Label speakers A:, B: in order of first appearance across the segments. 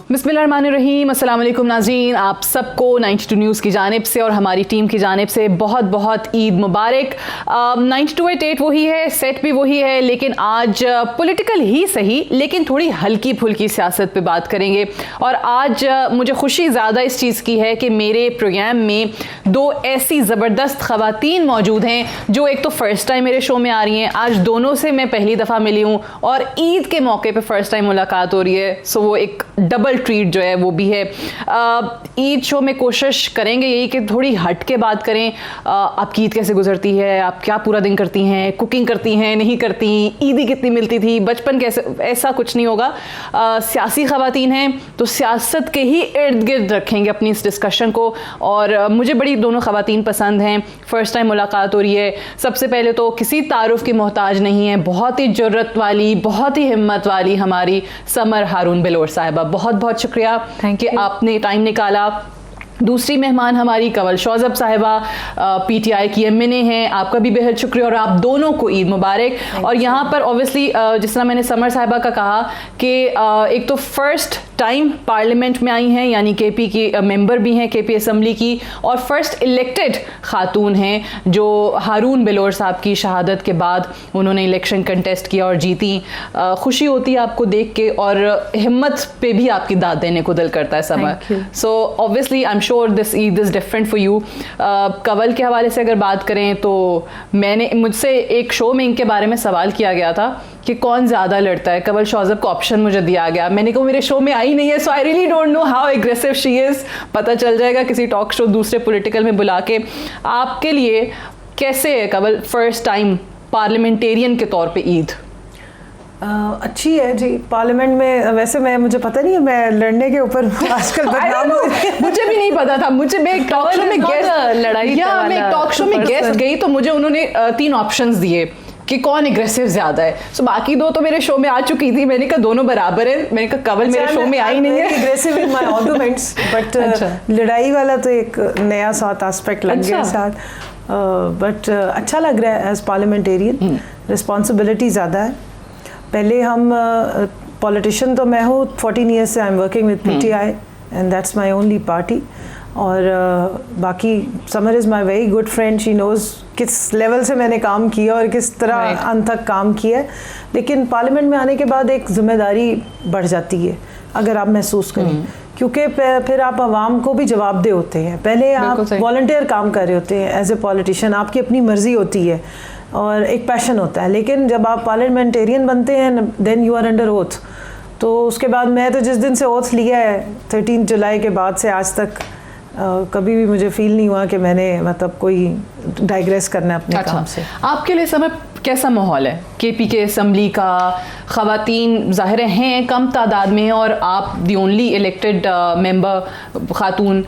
A: बिस्मिल्लाहिर्रहमानिर्रहीम, अस्सलाम वालेकुम नाज़रीन, आप सबको 92 न्यूज़ की जानिब से और हमारी टीम की जानिब से बहुत बहुत ईद मुबारक। 9288 वही है, सेट भी वही है, लेकिन आज पॉलिटिकल ही सही लेकिन थोड़ी हल्की फुल्की सियासत पे बात करेंगे। और आज मुझे खुशी ज़्यादा इस चीज़ की है कि मेरे प्रोग्राम में दो ऐसी ज़बरदस्त ख़वातीन मौजूद हैं जो एक तो फ़र्स्ट टाइम मेरे शो में आ रही हैं। आज दोनों से मैं पहली दफ़ा मिली हूँ और ईद के मौके पे फ़र्स्ट टाइम मुलाकात हो रही है, सो वो एक डबल ट्रीट जो है वो भी है। ईद शो में कोशिश करेंगे यही कि थोड़ी हट के बात करें। आपकी ईद कैसे गुजरती है, आप क्या पूरा दिन करती हैं, कुकिंग करती हैं नहीं करती, ईदी कितनी मिलती थी, बचपन कैसे, ऐसा कुछ नहीं होगा। सियासी ख़वातीन हैं तो सियासत के ही इर्द गिर्द रखेंगे अपनी इस डिस्कशन को। और मुझे बड़ी दोनों ख़वातीन पसंद हैं, फ़र्स्ट टाइम मुलाकात हो रही है। सबसे पहले तो किसी तारुफ की मोहताज नहीं है, बहुत ही जुर्रत वाली, बहुत ही हिम्मत वाली हमारी समर हारून बिलोर साहिबा, बहुत बहुत शुक्रिया कि आपने टाइम निकाला। दूसरी मेहमान हमारी कंवल शौज़ब साहिबा, PTI की MNA हैं, आपका भी बेहद शुक्रिया और आप दोनों को ईद मुबारक। और यहाँ पर ऑब्वियसली जिस तरह मैंने समर साहिबा का कहा कि एक तो फर्स्ट टाइम पार्लियामेंट में आई हैं, यानी KP की मेंबर भी हैं KP असम्बली की, और फर्स्ट इलेक्टेड खातून हैं जो हारून बिलोर साहब की शहादत के बाद उन्होंने इलेक्शन कंटेस्ट किया और जीती। खुशी होती है आपको देख के और हिम्मत पे भी आपकी दाद देने को दिल करता है summer. So obviously I am sure this Eid is different for you. Kanwal के हवाले से अगर बात करें तो मुझसे एक शो में इनके बारे में सवाल किया गया था कि कौन ज़्यादा लड़ता है। कंवल शौज़ब को ऑप्शन मुझे दिया गया, मैंने कहा मेरे शो में आई नहीं है, so I really don't know how aggressive she is. पता चल जाएगा किसी टॉक शो दूसरे पॉलिटिकल में बुला के। आपके लिए कैसे है कंवल फर्स्ट टाइम पार्लियामेंटेरियन के तौर पे ईद?
B: अच्छी है जी। पार्लियामेंट में वैसे मुझे पता नहीं है, मैं लड़ने के ऊपर आजकल बदनाम हूँ।
A: मुझे भी नहीं पता था। मैं एक टॉक शो में गेस्ट गई तो मुझे उन्होंने 3 ऑप्शंस दिए कि कौन एग्रेसिव ज़्यादा है। सो बाकी 2 तो मेरे शो में आ चुकी थी, मैंने कहा दोनों बराबर है। मैंने कहा कंवल मेरे शो में आई नहीं है।
B: Aggressive in my arguments, but लड़ाई वाला तो एक नया साथ एस्पेक्ट लग गया साथ। बट अच्छा लग रहा है एज पार्लियामेंटेरियन। रिस्पॉन्सिबिलिटी ज़्यादा है। पहले हम पॉलिटिशियन तो मैं हूँ 14 ईयर्स से I am working with PTI and that's my only party. और बाकी summer is my very good friend, she knows किस लेवल से मैंने काम किया और किस तरह अंत तक काम किया है। लेकिन पार्लियामेंट में आने के बाद एक जिम्मेदारी बढ़ जाती है अगर आप महसूस करें, क्योंकि फिर आप आवाम को भी जवाबदेह होते हैं। पहले आप वॉलंटियर काम कर रहे होते हैं एज ए पॉलिटिशियन, आपकी अपनी मर्जी होती है और एक पैशन होता है। लेकिन जब आप पार्लियामेंटेरियन बनते हैं then you are under oath. तो उसके बाद मैं तो जिस दिन से ओथ लिया है 13 जुलाई के बाद से आज तक कभी भी मुझे फील नहीं हुआ कि मैंने मतलब कोई डाइग्रेस करना है अपने काम से।
A: आपके लिए समय कैसा माहौल है? KP के असम्बली का ख़वातीन ज़ाहिर हैं कम तादाद में हैं और आप दी ओनली इलेक्टेड मेंबर खातून,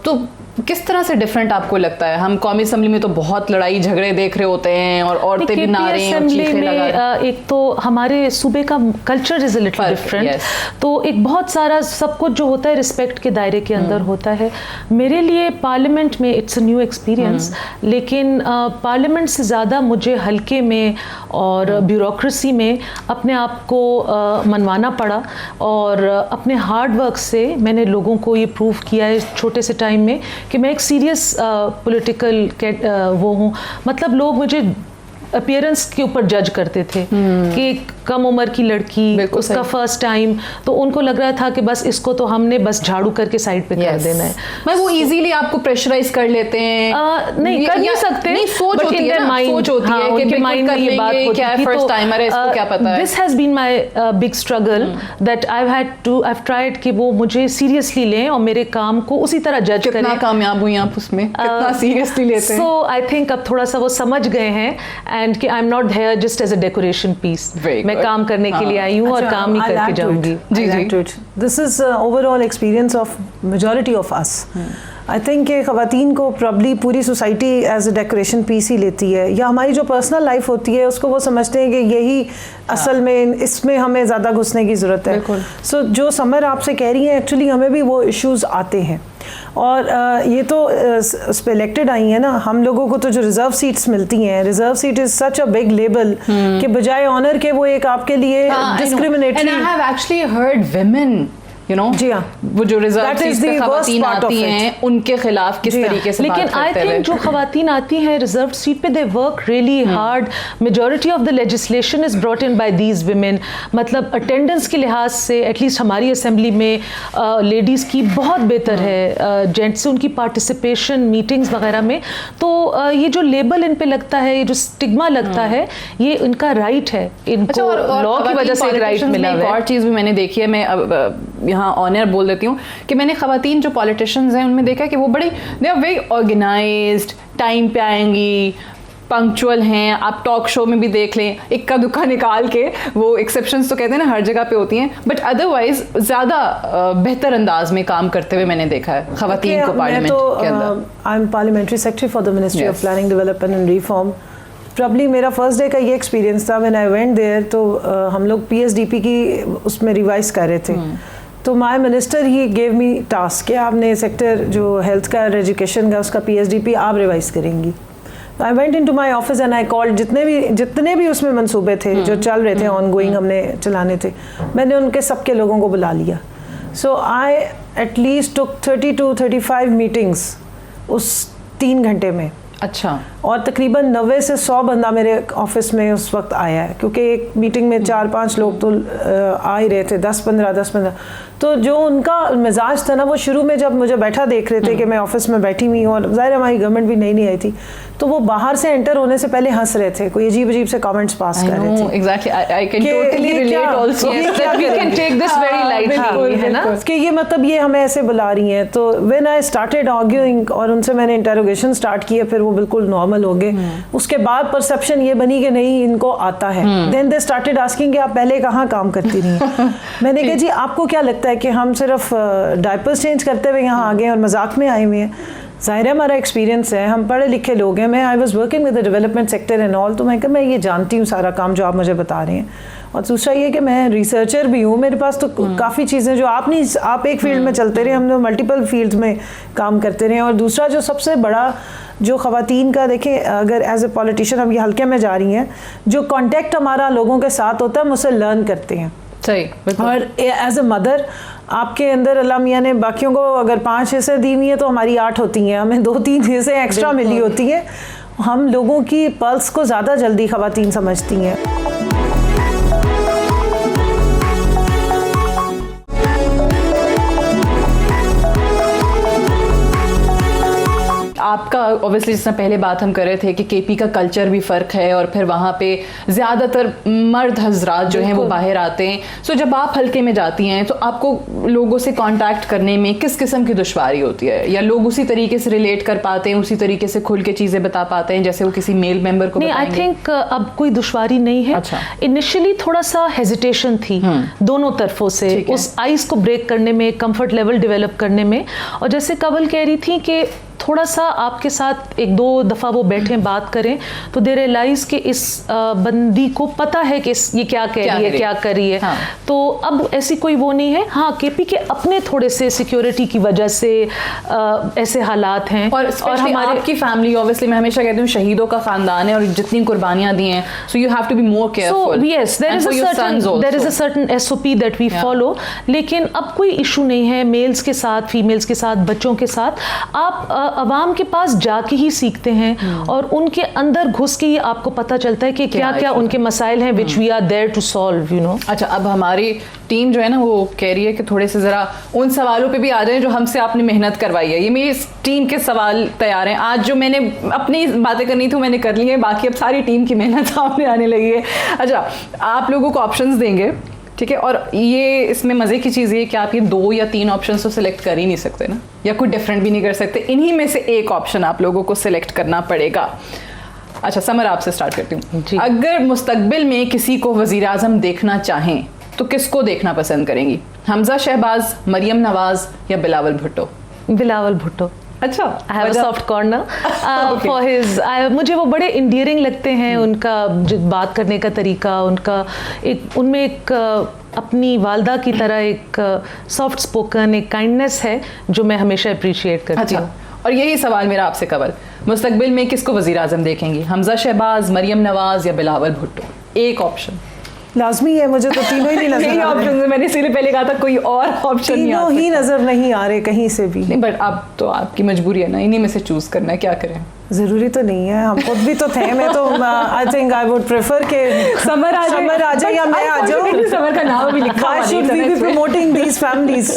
A: तो किस तरह से डिफरेंट आपको लगता है? हम कौमी असम्बली में तो बहुत लड़ाई झगड़े देख रहे होते हैं और औरतें भी नारे और चीखें लगा रही हैं।
C: एक तो हमारे सूबे का culture is a little different, तो एक बहुत सारा सब कुछ जो होता है रिस्पेक्ट के दायरे के अंदर होता है। मेरे लिए पार्लियामेंट में इट्स अ न्यू एक्सपीरियंस, लेकिन पार्लियामेंट से ज़्यादा मुझे हल्के में और ब्यूरोक्रेसी में अपने आप को मनवाना पड़ा और अपने हार्ड वर्क से मैंने लोगों को ये प्रूव किया है छोटे से टाइम में कि मैं एक सीरियस पॉलिटिकल वो हूँ। मतलब लोग मुझे अपीयरेंस के ऊपर जज करते थे कि कम उम्र की लड़की, उसका फर्स्ट टाइम, तो उनको लग रहा था कि बस इसको तो हमने बस झाड़ू करके साइड पे कर देना है।
A: मैं वो इजीली आपको प्रेशराइज कर लेते हैं।
C: नहीं कर नहीं सकते,
A: नहीं, सोच होती है ना, सोच होती है कि माइंड में ये बात होती है, फर्स्ट टाइमर है, इसको क्या पता है।
C: This has been my big struggle that I have tried कि वो मुझे सीरियसली लें और मेरे काम को उसी तरह जज करें।
A: कितना कामयाब हुई आप उसमें, कितना सीरियसली लेते हैं?
C: सो आई थिंक अब थोड़ा सा वो समझ गए हैं एंड कि I am not here just as a decoration piece. मैं काम करने के लिए आई हूँ और काम ही करके जाऊंगी।
A: जी।
B: This is overall experience of majority of us. I think कि ख़वातीन को प्रॉब्ली पूरी society as a decoration piece ही लेती है, या हमारी जो पर्सनल लाइफ होती है उसको वो समझते हैं कि यही असल में इसमें हमें ज़्यादा घुसने की ज़रूरत है। सो जो समर आपसे कह रही हैं, एक्चुअली हमें भी वो इश्यूज़ आते हैं। और ये तो उस पे इलेक्टेड आई हैं ना, हम लोगों को तो जो रिजर्व सीट्स मिलती हैं, reserve seat is such a big label कि बजाय ऑनर के वो एक आपके लिए discriminatory.
A: And I have actually heard women
B: जी हाँ,
A: वो जो रिजर्व सीट्स पे खवातीन आती हैं उनके खिलाफ किस तरीके से
C: लेकिन आई थिंक जो खवातीन आती हैं रिजर्व सीट पे they work really hard. Majority of the legislation is brought in by these women. मतलब अटेंडेंस के लिहाज से एटलीस्ट हमारी असेंबली में लेडीज़ की बहुत बेहतर है जेंट्स से, उनकी पार्टिसिपेशन मीटिंग्स वगैरह में। तो ये जो लेबल इन पे लगता है, ये जो स्टिग्मा लगता है, ये इनका राइट है, इनको लॉ की वजह से राइट मिला है।
A: एक और चीज़ भी मैंने देखी है, मैं हाँ ऑनर बोल देती हूँ कि मैंने खवातीन जो पॉलिटिशियंस हैं उनमें देखा कि वो बड़ी they are very organised, time पे आएंगी, पंक्चुअल हैं। आप टॉक शो में भी देख लें, इक्का दुक्का निकाल के, वो एक्सेप्शंस तो कहते हैं ना हर जगह पे होती हैं, बट अदरवाइज ज़्यादा बेहतर अंदाज में काम करते हुए मैंने देखा है खवातीन को पार्लियामेंट के अंदर।
B: I am parliamentary secretary for the ministry of planning, development and reform. Probably मेरा फर्स्ट डे का ये एक्सपीरियंस था व्हेन आई वेंट देयर। तो हम लोग PSDP की उसमें रिवाइज कर रहे थे, तो my minister he gave me task कि आपने सेक्टर जो हेल्थ का और एजुकेशन का उसका PSDP आप रिवाइज करेंगी। I went into my office and I called जितने भी उसमें मंसूबे थे जो चल रहे थे, ऑनगोइंग हमने चलाने थे, मैंने उनके सबके लोगों को बुला लिया। So I at least took 30 to 35 meetings उस 3 घंटे में।
A: अच्छा।
B: और तकरीबन 90 से 100 बंदा मेरे ऑफिस में उस वक्त आया है, क्योंकि एक मीटिंग में 4-5 लोग तो आ ही रहे थे, 10-15। तो जो उनका मिजाज था ना, वो शुरू में जब मुझे बैठा देख रहे थे कि मैं ऑफिस में बैठी हुई हूँ, और ज़ाहिर हमारी गवर्नमेंट भी नई आई थी, तो वो बाहर से एंटर होने से पहले हंस रहे थे, कोई अजीब से कमेंट्स पास कर रहे थे।
A: Exactly, I can totally relate also that we can take this very lightly, है ना,
B: कि ये मतलब ये हमें ऐसे बुला रही हैं। तो व्हेन आई स्टार्टेड आर्ग्यूइंग और उनसे मैंने इंटरोगेशन स्टार्ट किया, फिर वो बिल्कुल नॉर्मल हो गए। उसके बाद परसेप्शन ये बनी कि नहीं इनको आता है। देन दे स्टार्टेड आस्किंग कि आप पहले कहाँ काम करती रही हैं। मैंने कहा जी आपको क्या लगता है कि हम सिर्फ डायपर्स चेंज करते हुए यहाँ आ गए और मजाक में आए हुए हैं? ज़ाहिर है हमारा एक्सपीरियंस है, हम पढ़े लिखे लोग हैं। मैं I was working with the development sector and all, तो मैं कहा मैं ये जानती हूँ सारा काम जो आप मुझे बता रहे हैं। और दूसरा ये कि मैं रिसर्चर भी हूँ, मेरे पास तो काफ़ी चीज़ें जो आप एक फील्ड में चलते रहे, हम लोग मल्टीपल फील्ड में काम करते रहे। और दूसरा जो सबसे बड़ा जो ख़वातीन का देखें, अगर एज ए पॉलिटिशियन हम ये हल्के में जा रही हैं, जो कॉन्टेक्ट हमारा लोगों के साथ होता है हम उससे लर्न करते हैं।
A: सही।
B: और एज ए मदर आपके अंदर अल्लाह मियाँ ने बाकियों को अगर 5 हिस्से दी हुई है तो हमारी 8 होती हैं, हमें 2-3 हिस्से एक्स्ट्रा मिली होती है। हम लोगों की पल्स को ज़्यादा जल्दी ख़वातीन समझती हैं।
A: आपका ऑब्वियसली जिस तरह पहले बात हम कर रहे थे कि केपी का कल्चर भी फ़र्क है, और फिर वहाँ पे ज़्यादातर मर्द हजरात जो हैं वो बाहर आते हैं। सो जब आप हल्के में जाती हैं तो आपको लोगों से कांटेक्ट करने में किस किस्म की दुश्वारी होती है, या लोग उसी तरीके से रिलेट कर पाते हैं, उसी तरीके से खुल के चीज़ें बता पाते हैं जैसे वो किसी मेल मेंबर को
C: नहीं? आई थिंक अब कोई दुश्वारी नहीं है।
A: अच्छा।
C: इनिशियली थोड़ा सा हेजिटेशन थी दोनों तरफों से, उस आइस को ब्रेक करने में, कंफर्ट लेवल डेवलप करने में। और जैसे कवल कह रही थी कि थोड़ा सा आपके साथ 1-2 दफ़ा वो बैठे बात करें तो दे रियलाइज कि इस बंदी को पता है कि ये क्या कह रही है, क्या कर रही है। हाँ। तो अब ऐसी कोई वो नहीं है। हाँ, केपी के अपने थोड़े से सिक्योरिटी की वजह से ऐसे हालात हैं।
A: और हमारे आपकी फैमिली, ऑब्वियसली मैं हमेशा कहती हूँ शहीदों का खानदान है और जितनी कुर्बानियां दी हैं, so you have to be more careful.
C: So yes, there is a certain SOP that we follow. लेकिन अब कोई इशू नहीं है मेल्स के साथ, फीमेल्स के साथ, बच्चों के साथ। आप अवाम के पास जाके ही सीखते हैं और उनके अंदर घुस के ही आपको पता चलता है कि क्या क्या उनके मसाइल हैं which we are there to solve, you know.
A: अच्छा, अब हमारी टीम जो है ना वो कह रही है कि थोड़े से ज़रा उन सवालों पे भी आ जाए जो हमसे आपने मेहनत करवाई है। ये मेरी इस टीम के सवाल तैयार हैं। आज जो मैंने अपनी बातें करनी थी मैंने कर ली है, बाकी अब सारी टीम की मेहनत सामने आने लगी है। अच्छा, आप लोगों को ऑप्शंस देंगे, ठीक है, और ये इसमें मज़े की चीज़ ये कि आप ये 2 या 3 ऑप्शन तो सिलेक्ट कर ही नहीं सकते ना, या कोई डिफरेंट भी नहीं कर सकते। इन्हीं में से एक ऑप्शन आप लोगों को सिलेक्ट करना पड़ेगा। अच्छा, समर आपसे स्टार्ट करती हूँ। अगर मुस्तकबिल में किसी को वज़ीर आज़म देखना चाहें तो किसको देखना पसंद करेंगी? हमजा शहबाज, मरियम नवाज या बिलावल भुट्टो?
C: बिलावल भुट्टो।
A: अच्छा,
C: I have a soft corner for his. मुझे वो बड़े इंडियरिंग लगते हैं, उनका जो बात करने का तरीका, उनका उनमें एक अपनी वालदा की तरह एक सॉफ्ट स्पोकन, एक काइंडनेस है जो मैं हमेशा अप्रिशिएट करती हूँ।
A: और यही सवाल मेरा आपसे कबल, मुस्तकबिल में किसको वज़ीर आज़म देखेंगी, हमजा शहबाज, मरियम नवाज या बिलावल भुट्टो? एक ऑप्शन
B: लाजमी है, मुझे तो तीनों ही नहीं नजर
A: यही
B: आ रहे।
A: ऑप्शन, मैंने इसीलिए पहले कहा था कोई और ऑप्शन नहीं आ
B: तीनों ही
A: सकता।
B: नजर नहीं आ रहे कहीं से भी।
A: नहीं, बट अब तो आपकी मजबूरी है ना, इन्हीं में से चूज करना है, क्या करें?
B: जरूरी तो नहीं है, हम खुद भी तो थे। मैं तो आई थिंक आई वुड प्रेफर के
A: समर आ
B: जाए या मैं आ जाऊं।
A: समर का नाम भी लिखा
B: Why should we be promoting these families?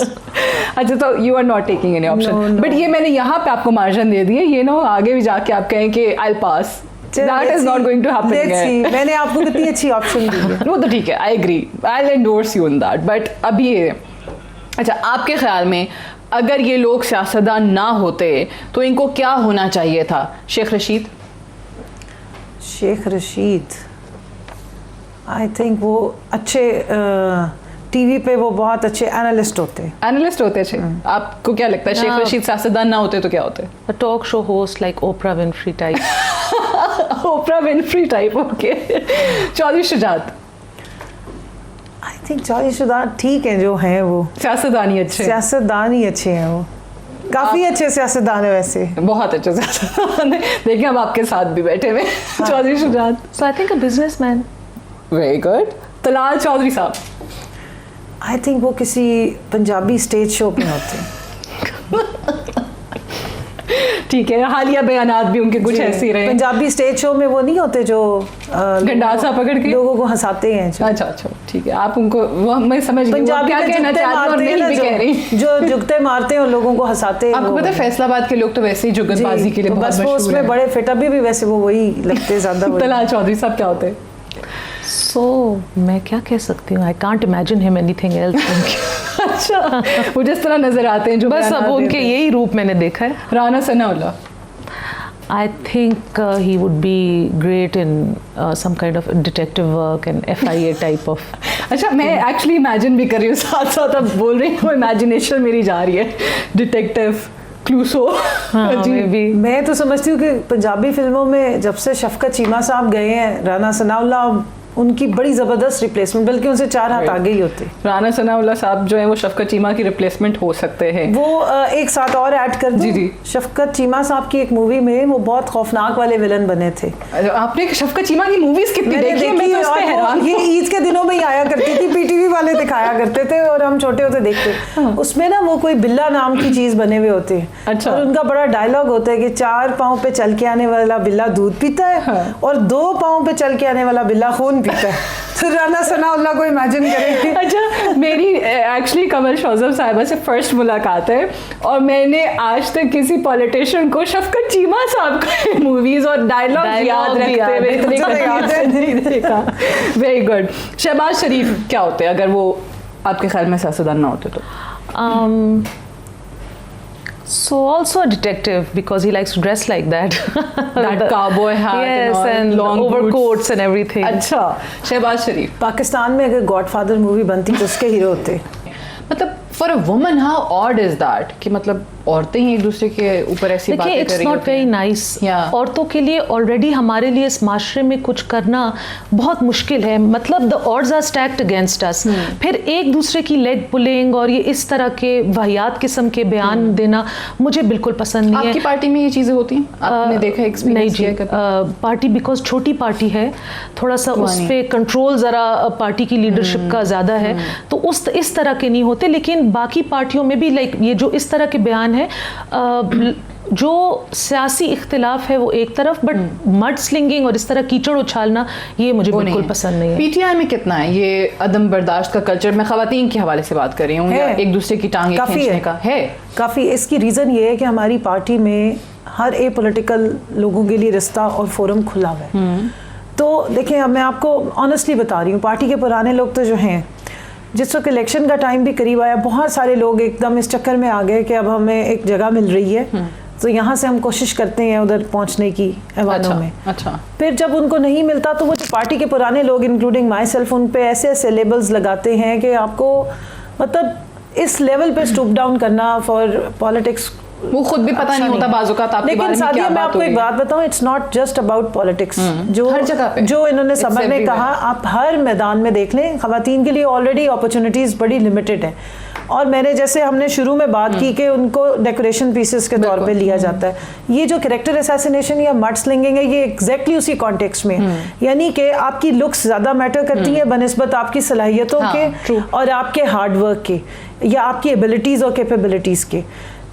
A: अच्छा, तो you are not taking any option, but ये मैंने यहाँ पे आपको मार्जिन दे दिए, ये ना आगे भी जाके आप कहें कि I pass, that is not going to happen.
B: मैंने आपको कितनी अच्छी ऑप्शन दी है।
A: वो तो ठीक है, I agree, I will endorse you in that, but अभी ये, अच्छा आपके ख्याल में अगर ये लोग सियासतदान ना होते तो इनको क्या होना चाहिए था? शेख रशीद?
B: शेख रशीद आई थिंक वो अच्छे टीवी पे वो बहुत अच्छे एनालिस्ट होते।
A: अच्छे। आपको क्या लगता है शेख रशीद सियासतदान ना होते तो क्या होते?
C: A talk show host like Oprah Winfrey type.
A: Oprah Winfrey type, okay. Chaudhry Shujaat?
B: I think Chaudhry Shujaat ठीक है जो हैं, वो
A: सियासतदान ही अच्छे,
B: सियासतदान ही अच्छे हैं, वो काफी अच्छे सियासतदान है वैसे,
A: बहुत अच्छे सियासतदान है। देखिए हम आपके साथ भी बैठे हुए। Chaudhry Shujaat?
C: So I think a businessman.
A: Very good. Talal Chaudhry sahab?
B: I think वो किसी पंजाबी स्टेज शो पे होते।
A: ठीक है, हालिया बयानात भी उनके कुछ ऐसे ही रहे।
B: पंजाबी स्टेज शो में वो नहीं होते जो
A: गंडासा पकड़ के
B: लोगों को हंसाते हैं।
A: अच्छा, ठीक है, आप उनको, वो मैं समझ गई
B: पंजाबी
A: क्या कहना चाहती हूं और नहीं भी कह रही,
B: जो जुगते मारते हैं और लोगों को हंसाते हैं।
A: आपको पता है फैसलाबाद के लोग तो वैसे ही जुगतबाजी के लिए बहुत
B: बस वो
A: मशहूर
B: उसमें
A: हैं।
B: बड़े फिट, अभी भी वैसे वो वही लगते ज्यादा।
A: तलाल चौधरी साहब क्या होते हैं?
C: So मैं क्या कह सकती हूँ, I can't imagine him anything else.
A: अच्छा, वो जिस तरह नजर आते हैं जो
C: बस अब उनके यही रूप मैंने देखा है।
A: Rana Sanaullah?
C: I think he would be great in some kind of detective work and FIA type of.
A: अच्छा, मैं एक्चुअली इमेजिन भी कर रही हूँ, साथ साथ अब बोल रही हूँ, इमेजिनेशन मेरी जा रही है। डिटेक्टिव क्लूसो?
C: Maybe.
B: मैं तो समझती हूँ कि पंजाबी फिल्मों में जब से शफकत चीमा साहब गए हैं, राना सनाउल्लाह उनकी बड़ी ज़बरदस्त रिप्लेसमेंट, बल्कि उनसे 4 हाथ आगे ही होते।
A: राना सनाउल्लाह साहब जो है वो शफकत चीमा की रिप्लेसमेंट हो सकते हैं।
B: वो एक साथ और ऐड कर दूं,
A: जी।
B: शफकत चीमा साहब की एक मूवी में वो बहुत खौफनाक वाले विलन बने थे।
A: आपने शफकत चीमा की मूवीज कितनी देखी है? मैं तो उस पे हैरान हूं।
B: ये ईद के दिनों में ही आया करती थी, पीटीवी वाले दिखाया करते थे और हम छोटे होते देखते। उसमें ना वो कोई बिल्ला नाम की चीज बने हुए होते हैं।
A: अच्छा।
B: और उनका बड़ा डायलॉग होता है कि 4 पाँव पे चल के आने वाला बिल्ला दूध पीता है और 2 पाँव पे चल के आने वाला बिल्ला खून पीता है। तो राना सनाउल्लाह को इमेजिन करें।
A: अच्छा, मेरी एक्चुअली कमल शौजब साहिबा से फर्स्ट मुलाकात है और मैंने आज तक किसी पॉलिटिशियन को शफकत चीमा साहब के मूवीज और डायलॉग याद रखते हुए नहीं देखा। Very good. शहबाज शरीफ क्या होते हैं अगर वो आपके ख्याल में सियासतदान ना होते तो?
C: So also a detective because he likes to dress like that.
A: That cowboy hat,
C: yes,
A: and
C: long overcoats and everything.
A: अच्छा, शहबाज शरीफ?
B: पाकिस्तान में अगर गॉडफादर मूवी बनती तो उसके हीरो होते।
A: मतलब for a woman how odd is that कि मतलब औरतें ही एक दूसरे के ऊपर ऐसी बातें कर रही होती हैं।
C: It's not very nice. औरतों के लिए ऑलरेडी हमारे लिए इस माशरे में कुछ करना बहुत मुश्किल है। मतलब the odds are stacked against us. फिर एक दूसरे की लेग पुलिंग और ये इस तरह के वाहियात किस्म के बयान देना मुझे बिल्कुल पसंद नहीं है।
A: आपकी पार्टी में ये चीज़ें होती हैं? आपने देखा, एक्सपीरियंस किया कभी?
C: पार्टी बिकॉज छोटी पार्टी है, थोड़ा सा उस पर कंट्रोल ज़रा पार्टी की लीडरशिप का ज़्यादा है, तो उस इस तरह के नहीं होते। लेकिन बाकी पार्टियों में भी लाइक ये जो इस तरह के बयान है, जो सियासी इख्तिलाफ है वो एक तरफ, बट मड स्लिंगिंग और इस तरह कीचड़ उछालना ये मुझे बिल्कुल पसंद नहीं है।
A: पीटीआई में कितना है ये अदम बर्दाश्त का कल्चर? मैं खवातीन के हवाले से बात कर रही हूँ, या एक दूसरे की टांगे खींचने का है?
B: काफ़ी। इसकी रीज़न ये है कि हमारी पार्टी में हर ए पॉलिटिकल लोगों के लिए रास्ता और फोरम खुला हुआ है। तो देखिए, अब मैं आपको ऑनेस्टली बता रही हूँ, पार्टी के पुराने लोग तो जो हैं, जिस वक्त इलेक्शन का टाइम भी करीब आया, बहुत सारे लोग एकदम इस चक्कर में आ गए कि अब हमें एक जगह मिल रही है तो यहाँ से हम कोशिश करते हैं उधर पहुँचने की ऐवानों में।
A: अच्छा।
B: फिर जब उनको नहीं मिलता तो वो जो पार्टी के पुराने लोग इंक्लूडिंग माई सेल्फ उन पे ऐसे ऐसे लेबल्स लगाते हैं कि आपको मतलब इस लेवल पे स्टूप डाउन करना फॉर पॉलिटिक्स
A: वो खुद भी पता नहीं होता बाजू का आपके बारे में क्या बात हो रही है।
B: लेकिन मैं आपको एक बात बताऊं, it's not just about politics. जो
A: हर जगह पे
B: जो इन्होंने समर ने कहा, आप हर मैदान में देख लें, खवातीन के लिए ऑलरेडी अपॉर्चुनिटीज बड़ी लिमिटेड है। और मैंने जैसे हमने शुरू में बात की कि उनको डेकोरेशन पीसेस के तौर पे लिया जाता है, ये जो कैरेक्टर असैसिनेशन या मड स्लिंगिंग है, ये एग्जैक्टली उसी कॉन्टेक्स्ट में, यानी कि आपकी लुक्स ज्यादा मैटर करती है बनिस्बत आपकी सलाहियतों के और आपके हार्डवर्क के या आपकी एबिलिटीज और कैपेबिलिटीज के।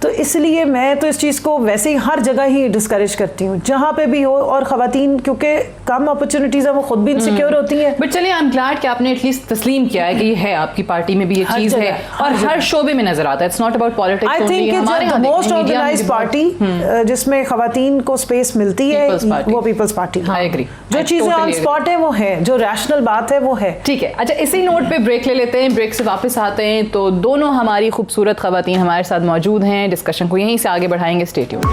B: तो इसलिए मैं तो इस चीज़ को वैसे ही हर जगह ही डिस्करेज करती हूँ, जहाँ पे भी हो। और ख़वातीन क्योंकि कम अपॉर्चुनिटीज़ है, वो खुद भी इनसिक्योर होती हैं।
A: बट चलिए, आई एम ग्लैड कि आपने एटलीस्ट तस्लीम किया है कि ये है, आपकी पार्टी में भी ये चीज़ है और हर शोबे में नजर आता है। It's not about politics.
B: I think it's the most organised party जिसमें ख़वातीन को स्पेस मिलती है, वो पीपल्स पार्टी।
A: I agree.
B: जो चीज़ें ऑन स्पॉट है वो है, जो रैशनल बात है वो है।
A: ठीक है, अच्छा, इसी नोट पे ब्रेक ले लेते हैं। ब्रेक से वापस आते हैं तो दोनों हमारी खूबसूरत ख़वातीन हमारे साथ मौजूद हैं। डिस्कशन को यहीं से आगे बढ़ाएंगे। Stay tuned.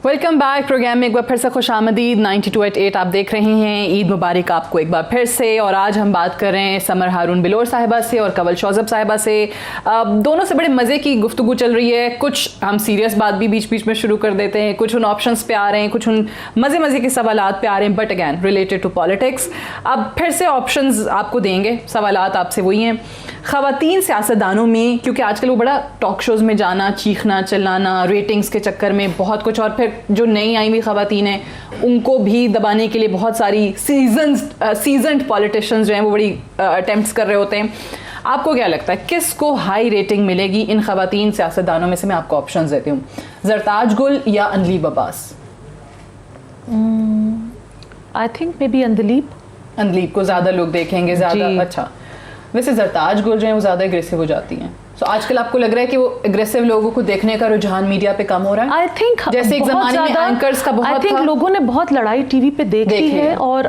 A: Welcome back. Programme में एक बार फिर से खुशामदीद। 92.8 आप देख रहे हैं। ईद मुबारक आपको एक बार फिर से। और आज हम बात कर रहे हैं समर हारून बिलोर साहिबा से और कंवल शौजब साहिबा से। दोनों से बड़े मज़े की गुफ्तगू चल रही है। कुछ हम सीरियस बात भी बीच बीच में शुरू कर देते हैं, कुछ उन ऑप्शंस पे आ रहे हैं, कुछ उन मज़े के सवालात पे आ रहे हैं, but again related to politics. अब फिर से ऑप्शंस आपको देंगे, सवालात आपसे वही हैं। ख़वातीन सियासतदानों में, क्योंकि आजकल वो बड़ा टॉक शोज़ में जाना, चीखना चिल्लाना, रेटिंग्स के चक्कर में बहुत कुछ, और फिर जो नई आई हुई ख़वातीन हैं उनको भी दबाने के लिए बहुत सारी सीजन्ड पॉलिटिशियंस जो हैं वो बड़ी अटेम्प्ट्स कर रहे होते हैं। आपको क्या लगता है किसको हाई रेटिंग मिलेगी इन ख़वातीन सियासतदानों में से? मैं आपको ऑप्शंस देती हूँ, ज़रताज गुल या Andleeb Abbas?
C: I think may be Andleeb.
A: Andleeb को ज़्यादा लोग देखेंगे, ज़्यादा। अच्छा, वैसे ज़रताज गुल जो है वो ज़्यादा एग्रेसिव हो जाती हैं। So, आजकल आपको लग रहा है कि वो एग्रेसिव लोगों को देखने का रुझान मीडिया पे कम हो रहा है?
C: आई थिंक
A: जैसे एक ज़माने में एंकर्स का बहुत,
C: आई थिंक लोगों ने बहुत लड़ाई टीवी पे देखी है। और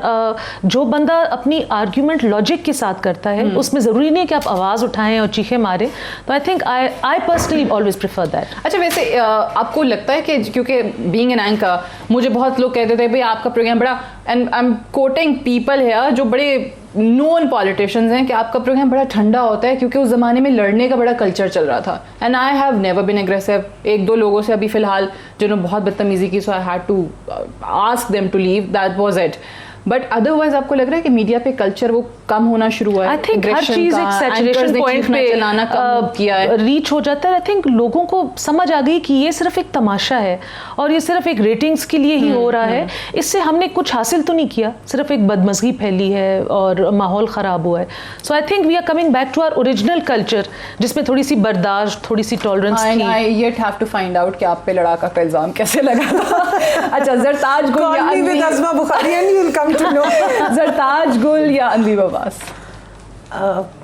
C: जो बंदा अपनी आर्ग्यूमेंट लॉजिक के साथ करता है, उसमें ज़रूरी नहीं कि आप आवाज़ उठाएं और चीखें मारें। तो आई think I personally always prefer that.
A: अच्छा, वैसे आपको लगता है कि क्योंकि बीइंग एन एंकर, मुझे बहुत लोग कहते थे भाई आपका प्रोग्राम बड़ा, and I am quoting people है जो बड़े नोन पॉलिटिशियंस हैं, कि आपका प्रोग्राम बड़ा ठंडा होता है क्योंकि उस ज़माने में लड़ने का बड़ा कल्चर चल रहा था। And I have never been aggressive. एक दो लोगों से अभी फ़िलहाल जिन्होंने बहुत बदतमीज़ी की, so I had to ask them to leave, that was it. But otherwise आपको लग रहा है कि मीडिया पे कल्चर वो कम होना शुरू हुआ है?
C: आई थिंक हर चीज एक सैचुरेशन पॉइंट पे
A: चलाना कम किया है,
C: रीच हो जाता है। आई थिंक लोगों को समझ आ गई कि ये सिर्फ एक तमाशा है और ये सिर्फ एक रेटिंग्स के लिए ही हो रहा है। इससे हमने कुछ हासिल तो नहीं किया, सिर्फ एक बदमज़गी फैली है और माहौल ख़राब हुआ है। So I think we are coming back to our original culture, जिसमें थोड़ी सी बर्दाश्त, थोड़ी सी टॉलरेंस थी।
A: I yet have to find out कि आप पे लड़ाका का इल्ज़ाम कैसे लगा था। अच्छा, ज़रताज गुल या
B: Azma Bukhari, and you will come to know.
A: Zartaj Gul या Andleeb Abbas?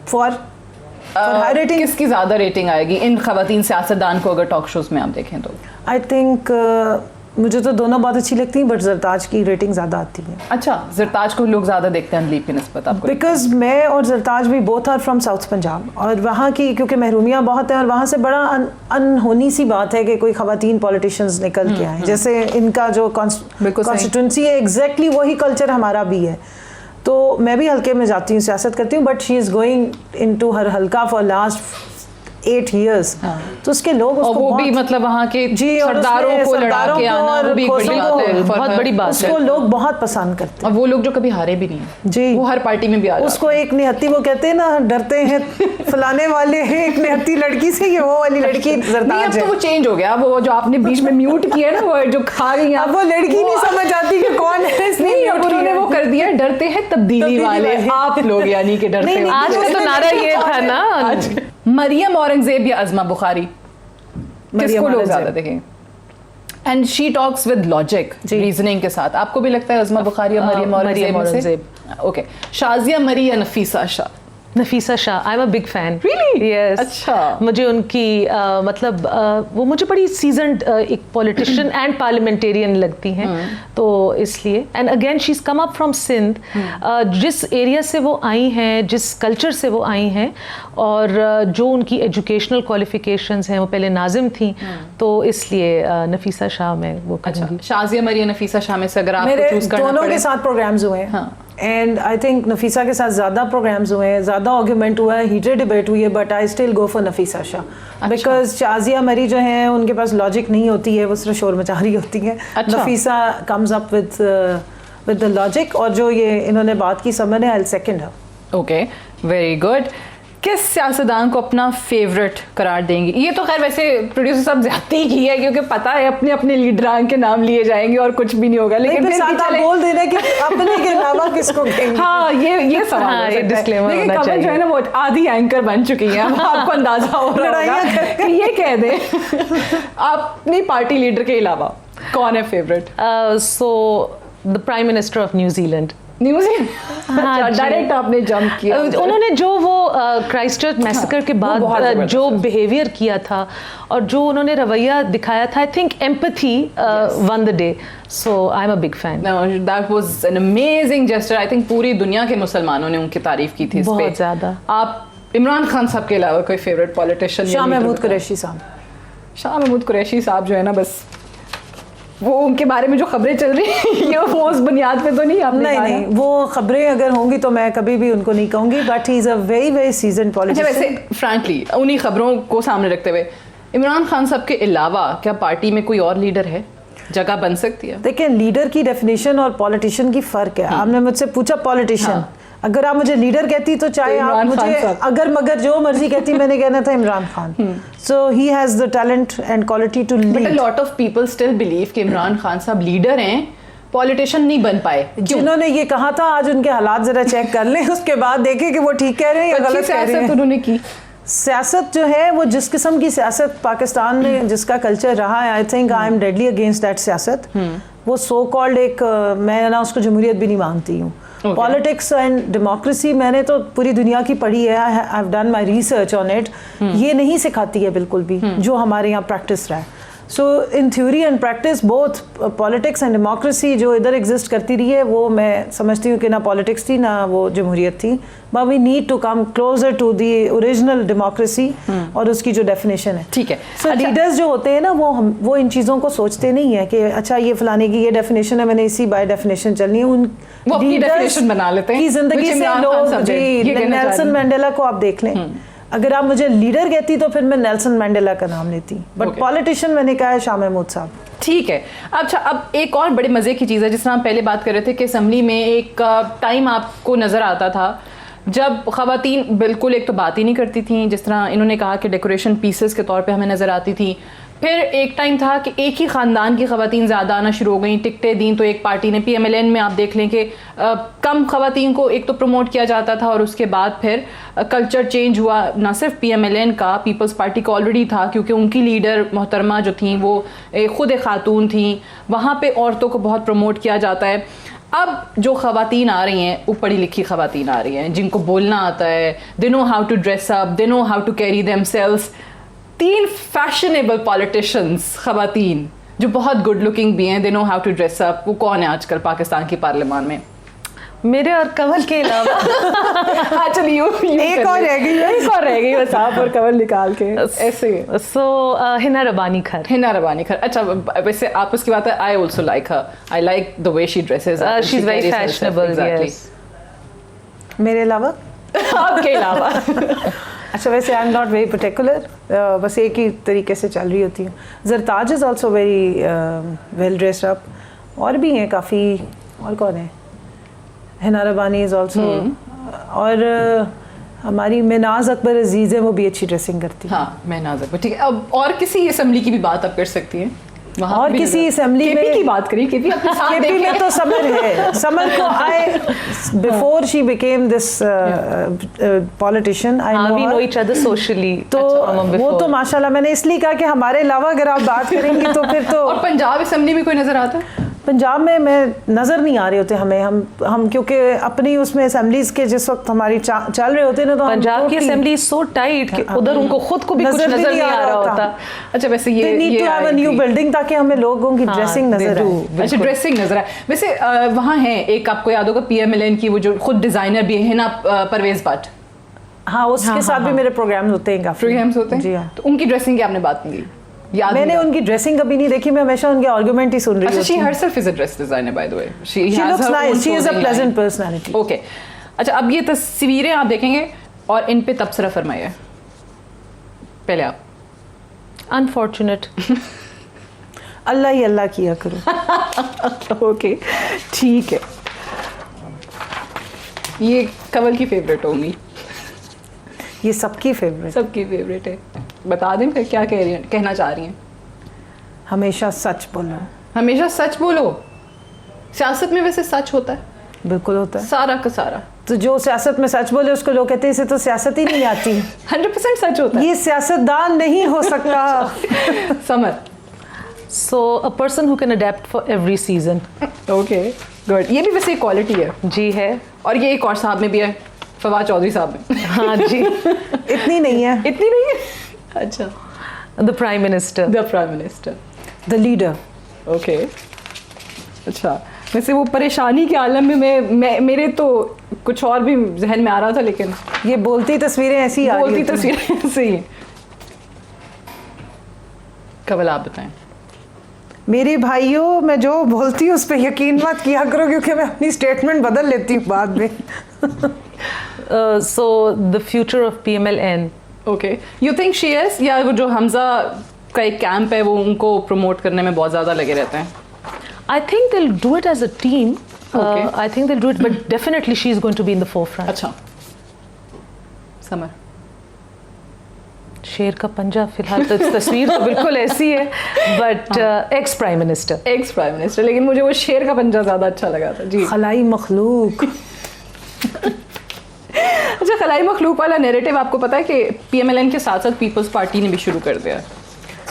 B: For high rating
A: किसकी ज़्यादा रेटिंग आएगी इन ख़वातीन सियासतदान को अगर टॉक शोज़ में आप देखें तो?
B: आई थिंक मुझे तो दोनों बहुत अच्छी लगती हैं, बट ज़रताज की रेटिंग ज़्यादा आती है।
A: अच्छा, ज़रताज को लोग ज़्यादा देखते हैं अंदलीब की निस्बत आपको?
B: बिकॉज मैं और ज़रताज भी both are from south Punjab, और वहाँ की क्योंकि महरूमियाँ बहुत हैं, और वहाँ से बड़ा अनहोनी सी बात है कि कोई ख़वातीन पॉलिटिशियंस निकल के आए। जैसे इनका जो कॉन्स्टिट्यूंसी है, एग्जैक्टली वही कल्चर हमारा भी है। तो मैं भी हल्के में जाती हूँ, सियासत करती हूँ, but she is going into हर हल्का फॉर लास्ट 8 years। तो उसके लोग उसको
A: वो भी मतलब वहाँ के सरदारों को लड़ा के आना, वो भी बड़ी बात है, बहुत बड़ी बात है।
B: उसको लोग बहुत पसंद करते हैं,
A: और वो लोग जो कभी हारे भी नहीं है
B: जी,
A: वो हर पार्टी में भी आ जाते हैं।
B: उसको एक निहत्ती, वो कहते हैं ना, डरते हैं फलाने वाले हैं एक निहत्ती लड़की से, ये वो वाली लड़की ज़रताज है।
A: अब तो वो चेंज हो गया, वो जो आपने बीच में म्यूट किया ना, वो जो खा गई,
B: अब वो लड़की नहीं समझ आती कि कौन है।
A: नहीं, अब उन्होंने वो कर दिया, डरते हैं तब्दीली वाले आप लोग, यानी कि डरते हैं।
C: आज का तो नारा ये था ना,
A: मरियम औरंगजेब या अज़मा बुखारी, किसको लोग ज्यादा देखेंगे? And she talks with logic, reasoning के साथ। आपको भी लगता है अज़मा बुखारी या मरियम औरंगजेब? ओके, शाजिया मरी या Nafisa Shah?
C: Nafisa Shah, I am a big fan.
A: Really?
C: Yes.
A: अच्छा।
C: मुझे उनकी मतलब वो मुझे बड़ी सीजन्ड एक पॉलिटिशियन एंड पार्लियामेंटेरियन लगती हैं, तो इसलिए। And again she is come up from Sindh, जिस एरिया से वो आई हैं, जिस कल्चर से वो आई हैं, और जो उनकी एजुकेशनल क्वालिफिकेशंस हैं, वो पहले नाजिम थी, तो इसलिए नफीसा शाह में वो कहूँगी।
A: शाजिया मरियम, नफीसा शाह में से अगर आपको
B: मेरे
A: चूज करना
B: दोनों
A: पड़े।
B: के साथ प्रोग्राम्स हुए हैं, एंड आई थिंक नफीसा के साथ ज़्यादा प्रोग्राम्स हुए हैं, ज़्यादा आर्गुमेंट हुआ है, हीटेड डिबेट हुई है, but I still go for Nafisa Shah, because Shazia मरी जो हैं उनके पास लॉजिक नहीं होती है, वो सिर्फ शोर मचा रही होती हैं। Nafisa comes up with the logic, और जो ये इन्होंने बात की समझ है, आई सेकंड है।
A: Okay, very good. किस सियासतदान को अपना फेवरेट करार देंगे? ये तो खैर वैसे प्रोड्यूसर साहब ज्यादा ही की है, क्योंकि पता है अपने अपने लीडरान के नाम लिए जाएंगे और कुछ भी नहीं होगा, लेकिन फिर भी चले
B: बोल देना कि अपने के अलावा किसको कहेंगे।
A: हाँ, ये सवाल
C: हाँ, ये डिस्क्लेमर
A: लेकिन
C: होना
A: कमल जो है ना, वो आधी एंकर बन चुकी है, आपको अंदाजा हो रहा होगा कि ये कह दें अपनी पार्टी लीडर के अलावा कौन है favourite?
C: So the prime minister of New Zealand.
A: New Zealand direct आपने जंप किया।
C: उन्होंने जो वो क्राइस्टचर्च मैसेकर के बाद जो बिहेवियर किया था और जो उन्होंने रवैया दिखाया था, I think empathy one the day, so I am a big fan.
A: That was an amazing gesture. I think पूरी दुनिया के मुसलमानों ने उनकी तारीफ की थी इस पे।
C: बहुत ज्यादा।
A: आप इमरान खान साहब के अलावा कोई फेवरेट पॉलिटिशियन?
B: शाह महमूद कुरैशी साहब।
A: शाह महमूद कुरैशी साहब जो है ना, बस वो उनके बारे में जो खबरें चल रही हैं ये वो उस बुनियाद पे तो नहीं आपने कहा?
B: नहीं, वो खबरें अगर होंगी तो मैं कभी भी उनको नहीं कहूंगी, but he is a very very seasoned politician.
A: अच्छा, वैसे फ्रैंकली उन्हीं खबरों को सामने रखते हुए इमरान खान साहब के अलावा क्या पार्टी में कोई और लीडर है, जगह बन सकती है?
B: देखिए, लीडर की डेफिनेशन और पॉलिटिशियन की फर्क है। आपने मुझसे पूछा पॉलिटिशियन, अगर आप मुझे लीडर कहती तो चाहे आप मुझे अगर मगर जो मर्जी कहती, मैंने कहना था Imran Khan. So he has the talent and quality to lead.
A: But a lot of people still believe कि इमरान खान साहब लीडर हैं, पॉलिटिशियन नहीं बन पाए।
B: जिन्होंने ये कहा था, आज उनके हालात जरा चेक कर लें, उसके बाद देखें कि वो ठीक कह रहे हैं या गलत कह रहे हैं।
A: उन्होंने की
B: सियासत जो है, वो जिस किस्म की सियासत पाकिस्तान में जिसका कल्चर रहा है, आई think I am deadly against that सियासत। वो सो कॉल्ड एक, मैं ना उसको जमहूरियत भी नहीं मानती हूँ। पॉलिटिक्स एंड डेमोक्रेसी मैंने तो पूरी दुनिया की पढ़ी है, I have done my research on it. ये नहीं सिखाती है बिल्कुल भी जो हमारे यहाँ प्रैक्टिस रहा है। So in theory and practice both politics and democracy जो इधर एग्जिस्ट करती रही है, वो मैं समझती हूँ कि ना पॉलिटिक्स थी ना वो जमहूरियत थी, but we need to come closer to the original democracy और उसकी जो डेफिनेशन है।
A: ठीक है।
B: सो लीडर्स जो होते हैं ना, वो इन चीज़ों को सोचते नहीं है कि अच्छा ये फलाने की ये डेफिनेशन है, मैंने इसी बाय डेफिनेशन चलनी है। उन
A: वो अपनी डेफिनेशन बना लेते हैं
B: की जिंदगी से लोग, जी, नेल्सन मंडेला को आप देख लें। अगर आप मुझे लीडर कहती तो फिर मैं नेल्सन मंडेला का नाम लेती, बट पॉलिटिशियन मैंने कहा है शाह महमूद साहब।
A: ठीक है। अच्छा, अब एक और बड़े मज़े की चीज़ है, जिस तरह हम पहले बात कर रहे थे कि असेंबली में एक टाइम आपको नज़र आता था जब ख़वातीन बिल्कुल एक तो बात ही नहीं करती थी, जिस तरह इन्होंने कहा कि डेकोरेशन पीसेस के तौर पे हमें नज़र आती थी। फिर एक टाइम था कि एक ही ख़ानदान की ख़वातीन ज़्यादा आना शुरू हो गई, टिकटें दी तो एक पार्टी ने, PMLN में आप देख लें कि कम ख़वातीन को एक तो प्रमोट किया जाता था, और उसके बाद फिर कल्चर चेंज हुआ। ना सिर्फ PMLN का, पीपल्स पार्टी का ऑलरेडी था, क्योंकि उनकी लीडर मोहतरमा जो थी वो ख़ुद एक खातून थी, वहाँ पर औरतों को बहुत प्रमोट किया जाता है। अब जो ख़वातीन आ रही हैं, वो पढ़ी लिखी ख़वातीन आ रही हैं, जिनको बोलना आता है, they know how to dress up, they know how to carry themselves. 3 fashionable politicians ख़वातीन जो बहुत गुड लुकिंग भी हैं, they know how to dress up, वो कौन है आजकल पाकिस्तान की पार्लियामान में?
C: मेरे और कंवल के अलावा
A: चलिए
B: एक और रह गई
A: बस, आप और कंवल निकाल के ऐसे।
C: सो हिना रबानी खर।
A: हिना रबानी खर, अच्छा, वैसे आप उसकी बात है, I also like her, I like the way she dresses,
C: she is very fashionable.
B: मेरे अलावा
A: आपके अलावा
B: अच्छा, वैसे आई एम नॉट वेरी पर्टिकुलर, बस एक ही तरीके से चल रही होती हूँ। Zartaj is also very well dressed up, और भी हैं काफ़ी, और कौन है? हिना रबानी इज़ ऑल्सो, और हमारी महनाज अकबर अजीज़ है, वो भी अच्छी ड्रेसिंग करती है।
A: हाँ, महनाज अकबर, ठीक है। अब और किसी असेंबली की भी बात आप कर सकती हैं?
B: और किसी असेंबली में
A: की बात करिए, केपी
B: में तो समर है। समर को I before she became this politician, I know
C: each other socially,
B: तो वो तो माशाल्लाह, मैंने इसलिए कहा कि हमारे अलावा अगर आप बात करेंगी तो फिर तो।
A: और पंजाब असेंबली में कोई नजर आता है?
B: पंजाब में मैं नज़र नहीं आ रहे होते हमें, हम क्योंकि अपनी उसमें असेंबलीज के जिस वक्त हमारी चल रहे होते ना, तो
C: पंजाब की असेंबली सो टाइट कि उधर उनको खुद को भी कुछ नजर नहीं आ रहा होता।
A: अच्छा वैसे ये
B: need to have a new building ताकि हमें लोगों की ड्रेसिंग नजर आए।
A: अच्छा ड्रेसिंग नजर आए। वैसे वहाँ है एक, आपको याद होगा PMLN की वो जो खुद डिजाइनर भी है ना, परवेज भट्ट।
B: हाँ, उसके साथ भी मेरे प्रोग्राम्स होते हैं, काफी
A: प्रोग्राम्स होते हैं
B: जी हाँ।
A: तो उनकी ड्रेसिंग की आपने बात नहीं की?
B: मैंने उनकी ड्रेसिंग कभी नहीं देखी, मैं हमेशा उनके आर्गुमेंट ही सुन रही हूँ।
A: अच्छा, she herself is a dress designer by the way. She
B: looks nice. She is a pleasant
A: line.
B: personality.
A: Okay. अच्छा, अब ये तस्वीरें आप देखेंगे और इन पे तबसरा फरमाइए। पहले आप।
C: अनफॉर्चुनेट।
B: अल्लाह ही अल्लाह किया करो।
A: ओके, ठीक है। ये कवल की फेवरेट होंगी।
B: ये सबकी फेवरेट,
A: सबकी फेवरेट है। बता दें फिर क्या कह रही हैं, कहना चाह रही हैं?
B: हमेशा सच बोलो।
A: हमेशा सच बोलो। सियासत में वैसे सच होता है?
B: बिल्कुल होता है,
A: सारा का सारा।
B: तो जो सियासत में सच बोले उसको लोग कहते हैं इसे तो सियासत ही नहीं आती।
A: 100% सच होता है।
B: ये सियासतदान नहीं हो सकता।
A: Summer.
C: So a person who can adapt for every season.
A: Okay, good. ये भी वैसे क्वालिटी है।
C: जी है।
A: और ये एक और साहब में भी है, फवाद चौधरी साहब में।
C: हाँ जी।
B: इतनी नहीं है।
A: इतनी नहीं है? अच्छा।
C: The Prime Minister.
A: The prime minister.
B: The leader.
A: Okay, अच्छा। वैसे वो परेशानी के आलम में मैं मेरे तो कुछ और भी जहन में आ रहा था, लेकिन
B: ये बोलती तस्वीरें ऐसी आ रही
A: बोलती
B: होती हैं।
A: तस्वीरें ऐसे ही हैं। कवल आप बताएं।
B: मेरे भाइयों, मैं जो बोलती हूँ उस पर यकीन मत किया करो, क्योंकि मैं अपनी स्टेटमेंट बदल लेती हूँ बाद में।
C: So the future of PMLN.
A: Okay, you think she is, या वो जो हमजा का एक कैंप है वो उनको प्रमोट करने में बहुत ज़्यादा लगे रहते हैं?
C: I think they'll do it as a team.
A: Okay.
C: I think they'll do it, but definitely she's going to be in the forefront.
A: अच्छा, समर।
C: शेर का पंजा फिलहाल तो तस्वीर तो बिल्कुल ऐसी है, but ex prime minister.
A: Ex prime minister, लेकिन मुझे वो शेर का पंजा ज़्यादा अच्छा लगा था। जी।
B: खलाई मखलूक।
A: अच्छा, खलाई मखलूक वाला नैरेटिव आपको पता है कि PMLN के साथ साथ पीपल्स पार्टी ने भी शुरू कर दिया।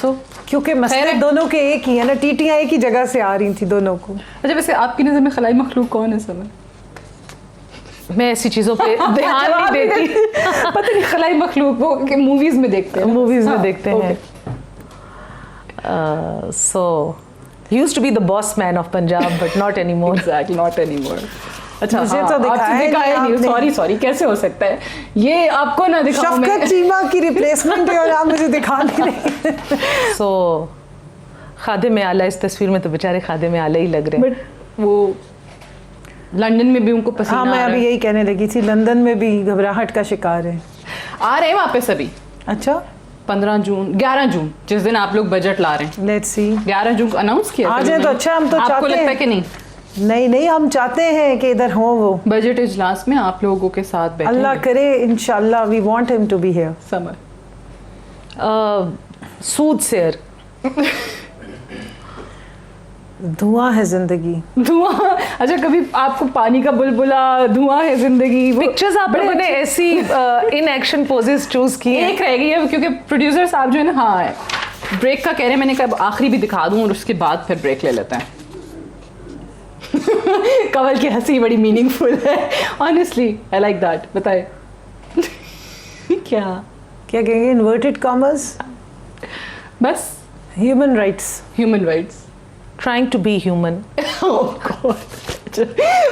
A: सो
B: क्योंकि मसले दोनों के एक ही है ना, टीटियां एक ही जगह से आ रही थी दोनों को।
A: अच्छा, वैसे आपकी नज़र में खलाई मखलूक कौन है समर?
C: मैं ऐसी चीजों पे ध्यान नहीं देती।
A: पता नहीं, खलाई मखलूक वो मूवीज में देखते हैं।
C: मूवीज में देखते हैं। So he used to be the boss man of Punjab, but not anymore.
A: Exactly, not anymore. अच्छा,
B: मुझे
A: हाँ,
B: तो दिखाया नहीं।
A: सॉरी, कैसे हो सकता है ये आपको ना दिखाऊं मैं?
B: शफकत चीमा की रिप्लेसमेंट है और आप मुझे दिखा नहीं रहे।
C: So खादिम आला, इस तस्वीर में तो बेचारे खादिम आला ही लग रहे हैं।
A: बट वो लंदन में भी उनको पसीना
B: हाँ, मैं अभी यही कहने लगी थी, लंदन में भी घबराहट का शिकार है।
A: आ रहे हैं वापस अभी।
B: अच्छा,
A: 11 जून जिस दिन आप लोग बजट ला रहे हैं,
B: लेट्स सी।
A: 11 जून को अनाउंस किया।
B: आ जाए तो अच्छा, हम तो
A: आपको
B: चाहते
A: लगता है
B: हैं
A: कि नहीं?
B: नहीं, हम चाहते हैं कि इधर हो वो।
A: बजट इजलास में आप लोगों के साथ बैठे।
B: अल्लाह करे, इंशाल्लाह, we want him to be here.
A: समर।
C: सूद शेयर।
B: धुआं है जिंदगी।
A: धुआं। अच्छा, कभी आपको पानी का बुलबुला, धुआं है जिंदगी,
C: पिक्चर्स आप लोगों ने ऐसी इन एक्शन पोजेस चूज की हैं।
A: एक रह गई है क्योंकि प्रोड्यूसर साहब जो है ना, हाँ ब्रेक का कह रहे हैं, मैंने कहा आखिरी भी दिखा दूं और उसके बाद फिर ब्रेक ले लेते हैं। कवल की हंसी बड़ी मीनिंगफुल है, ऑनेस्टली आई लाइक दैट। बताए क्या
B: कहेंगे? इन्वर्टेड कॉमर्स,
A: बस
B: human rights.
A: Human rights,
C: Trying to be human.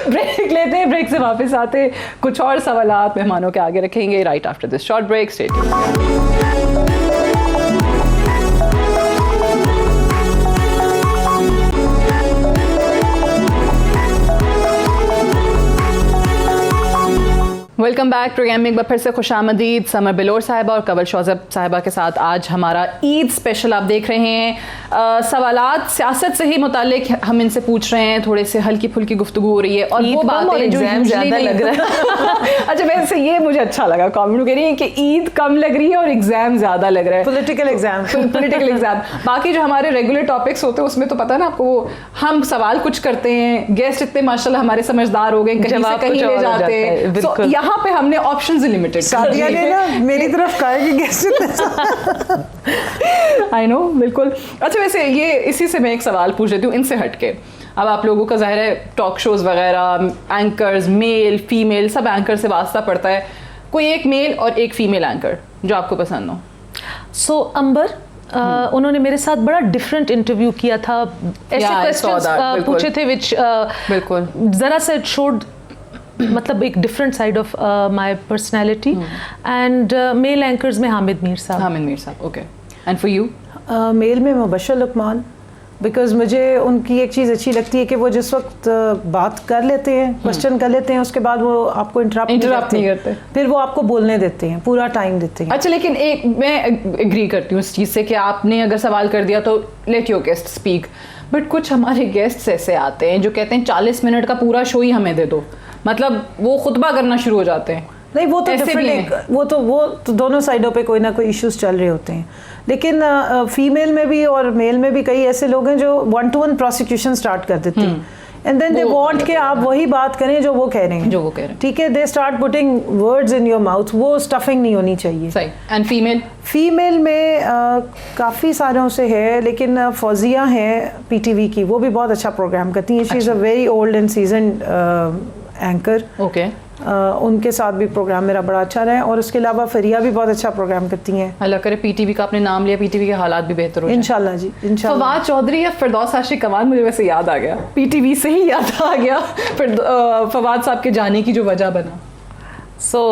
A: Break लेते हैं, ब्रेक से वापस आते हैं, कुछ और सवालात मेहमानों के आगे रखेंगे right after this short break. Stay tuned. Welcome back. Programme में एक बार फिर से खुशामदीद। समर बिलोर साहिबा और कवल शौजब साहिबा के साथ आज हमारा ईद स्पेशल आप देख रहे हैं। सवालात सियासत से ही मुतालिक हम इनसे पूछ रहे हैं, थोड़े से हल्की फुल्की गुफ्तगू हो रही है और वो बातें जो
C: एग्जाम ज्यादा लग रहा
A: है। अच्छा, वैसे ये मुझे अच्छा लगा, कमेंट कह रही है कि ईद कम लग रही है और एग्जाम ज्यादा लग रहा है।
B: Political exam.
A: Political exam. बाकी जो हमारे रेगुलर टॉपिक्स होते हैं उसमें तो पता है ना आपको, वो हम सवाल कुछ करते हैं, गेस्ट इतने माशाल्लाह हमारे समझदार हो गए, कहीं से कहीं ले जाते हैं। यहाँ पे हमने ऑप्शंस लिमिटेड
B: सादिया ने ना मेरी तरफ कहा कि गेस्ट
A: आई नो, बिल्कुल। अच्छा, वैसे ये इसी से मैं एक सवाल पूछ लेती हूँ इनसे हटके। अब आप लोगों का ज़ाहिर है टॉक शोज़ वगैरह, एंकर्स मेल फीमेल सब एंकर से वास्ता पड़ता है, कोई एक मेल और एक फीमेल एंकर जो आपको पसंद हो?
C: सो अंबर, उन्होंने मेरे साथ बड़ा डिफरेंट इंटरव्यू किया था, ऐसे क्वेश्चंस पूछे थे विच
A: बिल्कुल
C: जरा सा शोड मतलब एक different side of my personality. And male anchors में हामिद मीर साहब।
A: Okay, and for you?
B: Male में मुबशर लुकमान, बिकॉज मुझे उनकी एक चीज़ अच्छी लगती है कि वो जिस वक्त बात कर लेते हैं, क्वेश्चन कर लेते हैं, उसके बाद वो आपको इंटरप्ट नहीं करते, फिर वो आपको बोलने देते हैं, पूरा टाइम देते हैं।
A: अच्छा, लेकिन एक मैं एग्री करती हूँ इस चीज़ से कि आपने अगर सवाल कर दिया तो let your guest speak, but कुछ हमारे गेस्ट्स ऐसे आते हैं जो कहते हैं 40 मिनट का पूरा शो ही हमें दे दो, मतलब वो खुतबा करना शुरू हो जाते हैं।
B: नहीं, वो तो डिफरेंट, वो तो दोनों साइडों पे कोई ना कोई इश्यूज चल रहे होते हैं, लेकिन फीमेल में भी और मेल में भी कई ऐसे लोग हैं जो 1-to-1 प्रोसिक्यूशन स्टार्ट कर देते हैं, एंड देन दे वांट कि आप वही बात करें जो वो कह रहे हैं, ठीक है, they start putting words in your mouth, वो स्टफिंग नहीं होनी चाहिए।
A: सही। एंड फीमेल में
B: काफ़ी सारों से है, लेकिन फौजिया हैं पीटीवी की, वो भी बहुत अच्छा प्रोग्राम करती हैं। She is a very old and seasoned anchor.
A: Okay,
B: उनके साथ भी प्रोग्राम मेरा बड़ा अच्छा रहा है, और उसके अलावा फरिया भी बहुत अच्छा प्रोग्राम करती हैं।
A: अल्लाह करे पीटीवी का आपने नाम लिया, पीटीवी के हालात भी बेहतर हो जाए
B: इंशाल्लाह जी, इंशाल्लाह।
A: फवाद चौधरी या फिरदौस आशिक कमान, मुझे वैसे याद आ गया, पीटीवी से ही याद आ गया फिर फवाद साहब के जाने की जो वजह बना।
C: सो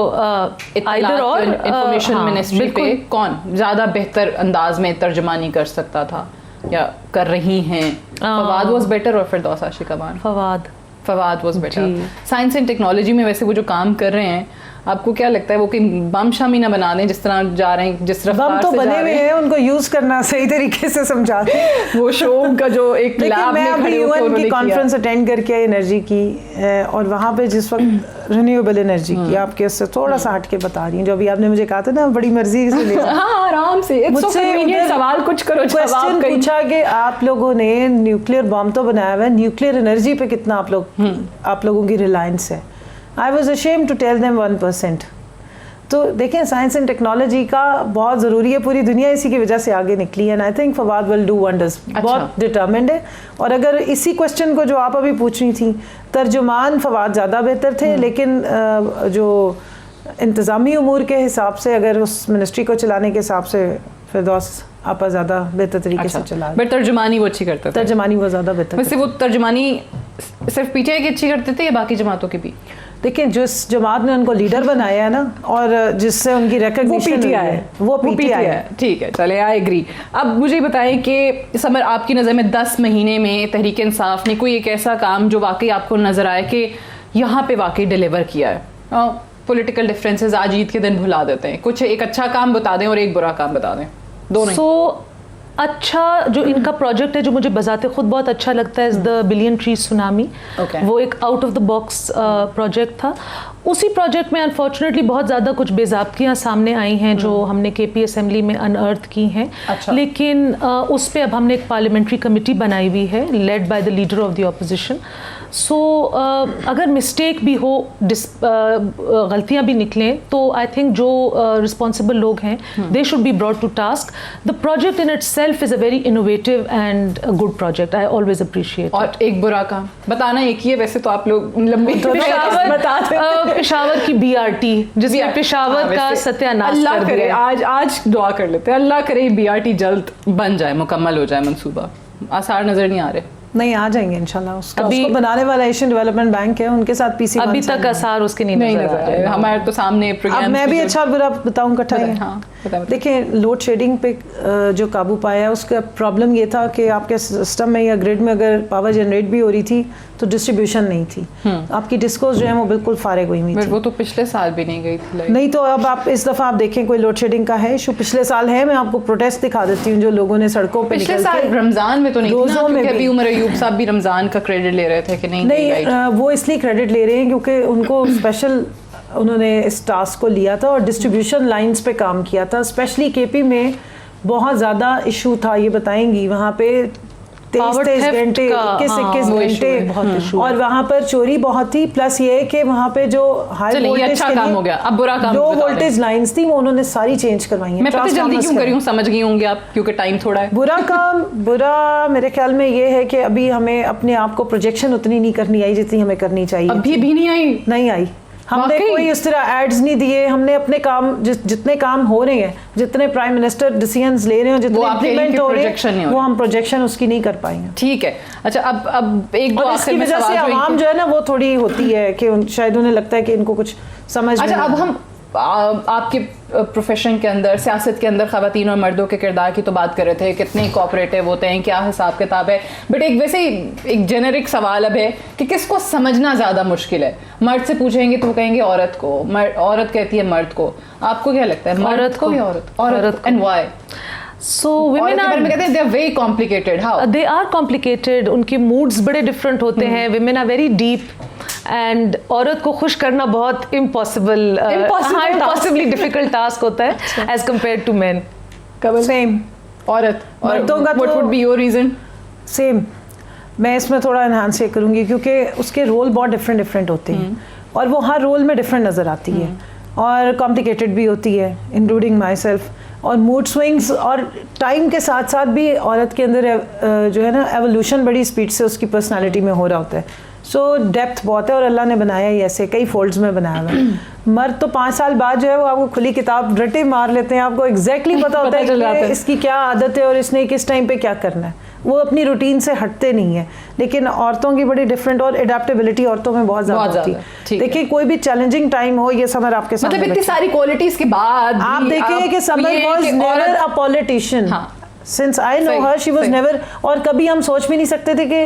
C: आइदर और
A: इंफॉर्मेशन मिनिस्ट्री पे कौन ज़्यादा बेहतर अंदाज में तर्जमानी कर सकता था या कर रही हैं? फवाद वाज बेटर और फिरदौस आशिक कमान? Fawad was better. Science and technology में वैसे वो जो काम कर रहे हैं, आपको क्या लगता है वो कि बम शामी ना बना दें, जिस तरह जा रहे हैं, जिस रफ्तार
B: बम तो बने हुए हैं, उनको यूज करना सही तरीके से समझा दें।
A: वो शो का जो एक लैब में खड़े होकर उन्होंने
B: की कॉन्फ्रेंस अटेंड करके आई एनर्जी की, और वहाँ पे जिस वक्त रिन्यूएबल एनर्जी की, आपके उससे थोड़ा सा हट के बता रही हैं, जो अभी आपने मुझे कहा था ना, बड़ी मर्जी से ले
A: हाँ, आराम से मुझसे सवाल कुछ करो,
B: क्वेश्चन पूछा कि आप लोगों ने न्यूक्लियर बम तो बनाया हुआ है, न्यूक्लियर एनर्जी पे कितना आप लोगों की रिलायंस है? I was ashamed to tell them 1%। तो देखें, साइंस एंड टेक्नोलॉजी का बहुत ज़रूरी है, पूरी दुनिया इसी की वजह से आगे निकली है, and I think Fawad will do wonders. बहुत डिटर्मिन्ड है, और अगर इसी क्वेश्चन को जो आप अभी पूछ रही थी, तर्जुमान फवाद ज़्यादा बेहतर थे, लेकिन जो इंतज़ामी उमूर के हिसाब से, अगर उस मिनिस्ट्री को चलाने के हिसाब से फिरदौस आपा ज़्यादा बेहतर तरीके से चला,
A: बट तर्जुमानी वो अच्छी करते थे।
B: तर्जुमानी वो ज़्यादा बेहतर।
A: वैसे वो तर्जुमानी सिर्फ पीटीआई की अच्छी करते थे या बाकी जमातों की भी?
B: देखिए, जिस जमात ने उनको लीडर बनाया है ना, और जिससे उनकी रिकॉग्निशन है, वो पीटीआई है।
A: ठीक है, चले, आई एग्री। अब मुझे बताएं कि समर, आपकी नज़र में 10 महीने में तहरीक इंसाफ ने कोई एक ऐसा काम जो वाकई आपको नज़र आए कि यहाँ पे वाकई डिलीवर किया है? पॉलिटिकल डिफरेंसेस आज ईद के दिन भुला देते हैं, कुछ एक अच्छा काम बता दें और एक बुरा काम बता दें, दोनों।
C: अच्छा, जो इनका प्रोजेक्ट है जो मुझे बजाते खुद बहुत अच्छा लगता है, द बिलियन ट्री सुनामी। वो एक out of the box project था। उसी प्रोजेक्ट में अनफॉर्चुनेटली बहुत ज़्यादा कुछ बेज़ाब्तियाँ सामने आई हैं जो हमने केपी असेंबली में अनअर्थ की हैं। लेकिन उस पर अब हमने एक पार्लियामेंट्री कमेटी बनाई हुई है, led by the leader of the opposition. So अगर मिस्टेक भी हो, गलतियाँ भी निकलें, तो आई थिंक जो रिस्पॉन्सिबल लोग हैं, they should be brought to task. The project in itself is a very innovative and good project, I always appreciate.
A: और एक बुरा काम बताना एक ही है, वैसे तो आप लोग लंबी
C: पेशावर की BRT, जिसमें पेशावर का सत्यानाश कर दिया।
A: आज दुआ कर लेते हैं, अल्लाह करे BRT जल्द बन जाए, मुकम्मल हो जाए मंसूबा। आसार नजर नहीं आ रहे।
B: नहीं, आ जाएंगे इंशाल्लाह। उसको बनाने वाला एशियन डेवलपमेंट बैंक है, उनके साथ पीसी
C: अभी तक आसार उसके नहीं नजर आ रहे।
A: हमारे तो सामने प्रोग्राम।
B: अब मैं भी अच्छा और बुरा बताऊं इकट्ठा ही। देखिए, लोड शेडिंग पे जो काबू पाया, उसका प्रॉब्लम ये था कि आपके सिस्टम में या ग्रिड में अगर पावर जनरेट भी हो रही थी तो डिस्ट्रीब्यूशन नहीं थी, आपकी डिस्कोस जो है वो बिल्कुल फारिग हुई थी।
A: वो तो पिछले साल भी नहीं गई थी।
B: नहीं, तो अब आप इस दफ़ा आप देखें कोई लोड शेडिंग का है इशू, पिछले साल है। मैं आपको प्रोटेस्ट दिखा देती हूँ जो लोगों ने सड़कों पे
A: पिछले साल रमजान में तो नहीं थी ना, क्योंकि अभी उमर अयूब साहब भी रमजान का क्रेडिट ले रहे थे कि नहीं,
B: वो इसलिए क्रेडिट ले रहे हैं क्योंकि उनको स्पेशल उन्होंने इस टास्क को लिया था और डिस्ट्रीब्यूशन लाइंस पे काम किया था। स्पेशली केपी में बहुत ज़्यादा इशू था, ये बताएंगी, वहाँ पे 23 घंटे, 21 घंटे, और वहाँ पर चोरी बहुत थी। प्लस ये कि वहाँ पे जो हाई वोल्टेज
A: अच्छा काम हो गया, अब बुरा काम
B: लो वोल्टेज लाइंस थी वो उन्होंने सारी चेंज करवाई हैं।
A: मैं पता जल्दी क्यों करी हूँ, समझ गई होंगे आप, क्योंकि टाइम थोड़ा है।
B: बुरा मेरे ख्याल में ये है कि अभी हमें अपने आप को प्रोजेक्शन उतनी नहीं करनी आई जितनी हमें करनी चाहिए।
A: अभी भी नहीं आई।
B: हमने कोई इस तरह एड्स नहीं दिए, हमने अपने काम जितने काम हो रहे हैं, जितने प्राइम मिनिस्टर डिसीजंस ले रहे हैं, जितने इम्प्लीमेंट हो रहे हैं, वो हम प्रोजेक्शन उसकी नहीं कर पाएंगे।
A: ठीक है। अच्छा, अब एक दो
B: इसकी वजह से आवाम जो है ना वो थोड़ी होती है कि शायद उन्हें लगता है कि इनको कुछ समझ।
A: अच्छा, अब हम आपके प्रोफेशन के अंदर, सियासत के अंदर ख़वातीन और मर्दों के किरदार की तो बात कर रहे थे, कितने कोऑपरेटिव होते हैं, क्या हिसाब किताब है, बट एक वैसे ही एक जेनेरिक सवाल अब है कि किसको समझना ज़्यादा मुश्किल है? मर्द से पूछेंगे तो वो कहेंगे औरत को, औरत कहती है मर्द को। आपको क्या लगता है, मर्द को या औरत? And why?
C: So women are,
A: they are very complicated. How?
C: They are complicated. उनके moods बड़े different होते हैं. Women are very deep. And औरत को खुश करना बहुत impossibly difficult task होता है as compared to men.
B: Same.
A: औरत
B: मर्दों का
A: what would be your reason?
B: Same. मैं इसमें थोड़ा एनहांस ये करूँगी क्योंकि उसके रोल बहुत डिफरेंट होते हैं और वो हर रोल में डिफरेंट नज़र आती है और कॉम्प्लिकेटेड भी होती है, इंक्लूडिंग माई सेल्फ। और मूड स्विंग्स और टाइम के साथ साथ भी औरत के अंदर जो है ना एवोल्यूशन बड़ी स्पीड से उसकी पर्सनालिटी में हो रहा होता है। सो डेप्थ बहुत है और अल्लाह ने बनाया ही ऐसे, कई फोल्ड्स में बनाया हुआ है। मर्द तो 5 साल बाद जो है वो आपको खुली किताब रटे मार लेते हैं, आपको एग्जैक्टली पता होता है कि इसकी क्या आदत है और इसने किस टाइम पे क्या करना है, वो अपनी रूटीन से हटते नहीं है। लेकिन औरतों की बड़ी डिफरेंट और एडेप्टेबिलिटी औरतों में बहुत ज़्यादा होती है। देखिए कोई भी चैलेंजिंग टाइम हो, ये समर आपके सामने,
A: मतलब इतनी सारी क्वालिटीज के बाद
B: आप देखिए कि summer was never a politician. Since I know her, she was never, और कभी हम सोच भी नहीं सकते थे कि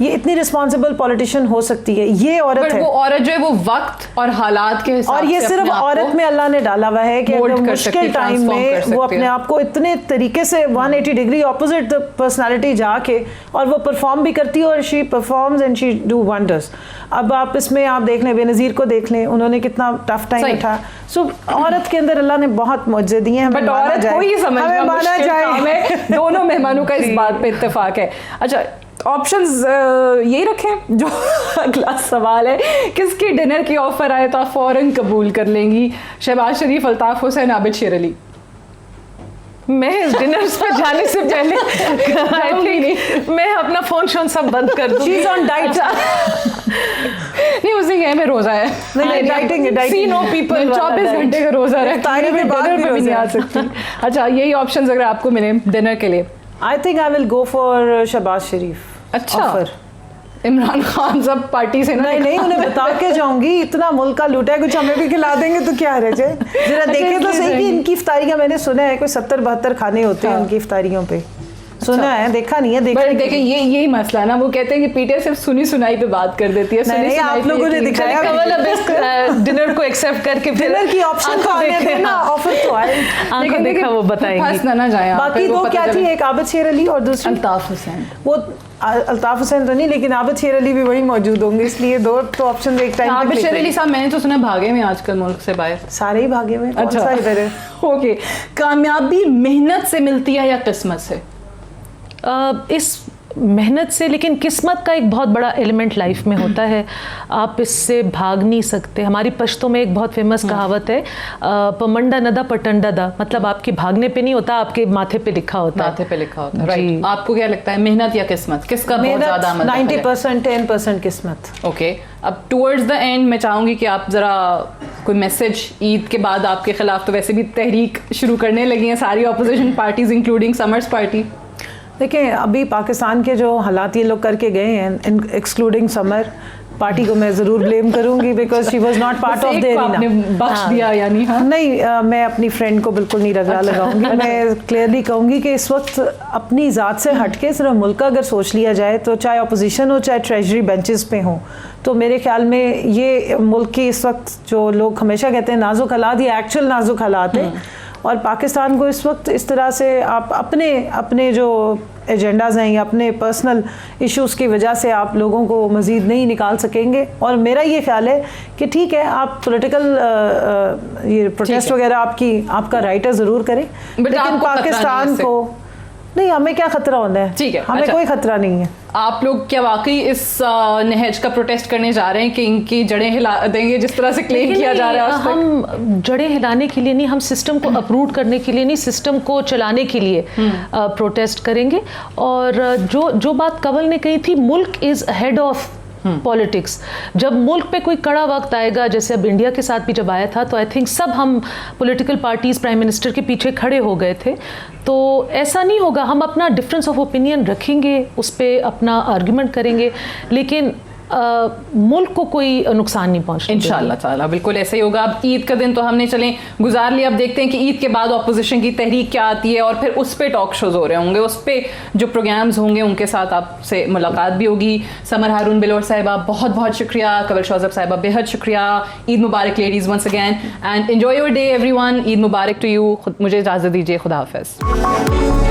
B: ये इतनी रिस्पॉन्सिबल पॉलिटिशियन हो सकती है। ये औरत है,
A: वो औरत जो है वो वक्त और हालात के हिसाब
B: और ये सिर्फ औरत में अल्लाह ने डाला हुआ है कि मुश्किल टाइम में वो अपने आप को इतने तरीके से 180 डिग्री ऑपोजिट पर्सनालिटी जाके और वो परफॉर्म भी करती है और she performs and she do wonders. अब आप इसमें आप देख लें, बेनज़ीर को देख लें, उन्होंने कितना टफ टाइम उठा। सो औरत के अंदर अल्लाह ने बहुत मौजे दिए हैं,
A: बट औरत को ही समझना मुश्किल काम है। दोनों मेहमानों का इस बात पे इत्तेफाक है। अच्छा, ऑप्शंस यही रखें। जो अगला सवाल है, किसकी डिनर की ऑफर आए तो आप फौरन कबूल कर लेंगी? शहबाज शरीफ, अल्ताफ हुसैन, आबिद शेर अली?
C: मैं इस डिनर पे जाने से पहले आई थिंक मैं अपना फोन शोन सब बंद कर दूंगी।
B: She is on diet.
A: नहीं, उसी के में रोजा है।
B: नहीं, डाइटिंग है।
A: सी नो पीपल 24 घंटे का रोजा है, तारीफ में डिनर पे भी नहीं आ सकती। अच्छा, यही ऑप्शंस अगर आपको मिले डिनर के लिए?
B: I think I will go for Shahbaz Sharif.
A: अच्छा, इमरान खान सब पार्टी से
B: नहीं उन्हें बता के जाऊंगी, इतना मुल्क का लूटा है, कुछ हमें भी खिला देंगे तो क्या रह जाए। जरा देखें तो सही कि इनकी इफ्तारी का मैंने सुना है कोई 70-72 खाने होते हैं उनकी इफ्तारियों पे, सुना है, देखा नहीं है।
A: देखें यही मसला ना, वो कहते हैं कि पीटे सिर्फ सुनी सुनाई पे बात कर देती है।
B: नहीं, आप लोगों ने दिखाया
C: डिनर को एक्सेप्ट करके
B: डिनर की ऑप्शन तो आने देना, ऑफर तो आए,
C: लेकिन देखा वो बताएंगे
A: ना जाए।
B: बाकी दो क्या थी, एक आबिद शेर अली और दूसरी
A: अल्ताफ हुसैन।
B: वो अल्ताफ हुसैन तो नहीं, लेकिन आबिद शेर अली भी वही मौजूद होंगे, इसलिए दो तो ऑप्शन एक टाइम।
A: आबिद शेर अली साहब मैंने तो सुना भागे में आजकल मुल्क से बाहर।
B: सारे ही भागे में।
A: अच्छा, इधर है। ओके, कामयाबी मेहनत से मिलती है या किस्मत से?
C: इस मेहनत से, लेकिन किस्मत का एक बहुत बड़ा एलिमेंट लाइफ में होता है, आप इससे भाग नहीं सकते। हमारी पश्तो में एक बहुत फेमस कहावत है, पमंडा नदा पटंडा दा, मतलब आपके भागने पे नहीं होता, आपके माथे पे लिखा होता है।
A: माथे पे लिखा होता है, राइट। आपको क्या लगता है, मेहनत या किस्मत, किसका बहुत ज्यादा?
B: 90% 10% किस्मत।
A: ओके, अब टुवर्ड्स द एंड मैं चाहूंगी कि आप जरा कोई मैसेज, ईद के बाद आपके खिलाफ तो वैसे भी तहरीक शुरू करने लगी हैं सारी opposition parties including summers party.
B: देखिए, अभी पाकिस्तान के जो हालात ये लोग करके गए हैं, एक्सक्लूडिंग समर पार्टी को मैं ज़रूर ब्लेम करूंगी, because she was not part of their.
A: आपने बख्श दिया यानी? हाँ,
B: नहीं, मैं अपनी फ्रेंड को बिल्कुल नहीं रगड़ा लगाऊंगी। मैं क्लियरली कहूँगी कि इस वक्त अपनी ज़ात से हटके सिर्फ मुल्क का अगर सोच लिया जाए, तो चाहे अपोजिशन हो चाहे ट्रेजरी बेंचेस पे हो, तो मेरे ख्याल में ये मुल्क की इस वक्त जो लोग हमेशा कहते हैं नाजुक हालात, ये एक्चुअल नाजुक हालात है। और पाकिस्तान को इस वक्त इस तरह से आप अपने जो एजेंडाज़ हैं या अपने पर्सनल इश्यूज़ की वजह से आप लोगों को मज़ीद नहीं निकाल सकेंगे। और मेरा ये ख्याल है कि ठीक है, आप पॉलिटिकल ये प्रोटेस्ट वगैरह आपका राइट है, ज़रूर करें, लेकिन पाकिस्तान को नहीं, हमें क्या खतरा होना है,
A: ठीक है,
B: हमें
A: अच्छा।
B: कोई खतरा नहीं है।
A: आप लोग क्या वाकई इस नहज का प्रोटेस्ट करने जा रहे हैं कि इनकी जड़ें हिला देंगे, जिस तरह से क्लेम किया जा रहा है आज तक?
C: हम जड़ें हिलाने के लिए नहीं, हम सिस्टम को अप्रूव करने के लिए नहीं, सिस्टम को चलाने के लिए प्रोटेस्ट करेंगे। और जो बात कंवल ने कही थी, मुल्क इज हेड ऑफ पॉलिटिक्स। जब मुल्क पे कोई कड़ा वक्त आएगा, जैसे अब इंडिया के साथ भी जब आया था, तो आई थिंक सब हम पॉलिटिकल पार्टीज प्राइम मिनिस्टर के पीछे खड़े हो गए थे। तो ऐसा नहीं होगा, हम अपना डिफरेंस ऑफ ओपिनियन रखेंगे, उस पर अपना आर्ग्यूमेंट करेंगे, लेकिन मुल्क को कोई नुकसान नहीं पहुंचने देंगे।
A: इंशाल्लाह ताला बिल्कुल ऐसे ही होगा। अब ईद का दिन तो हमने चलें गुजार लिया, अब देखते हैं कि ईद के बाद ऑपोजिशन की तहरीक क्या आती है, और फिर उस पर टॉक शोज हो रहे होंगे, उस पर जो प्रोग्राम्स होंगे उनके साथ आपसे मुलाकात भी होगी। समर हारून बिलोर साहिबा बहुत बहुत शुक्रिया, कंवल शौजब साहिबा बेहद शुक्रिया। Eid Mubarak ladies once again, and enjoy your day everyone. Eid Mubarak to you. मुझे इजाज़त दीजिए, खुदा हाफिज़।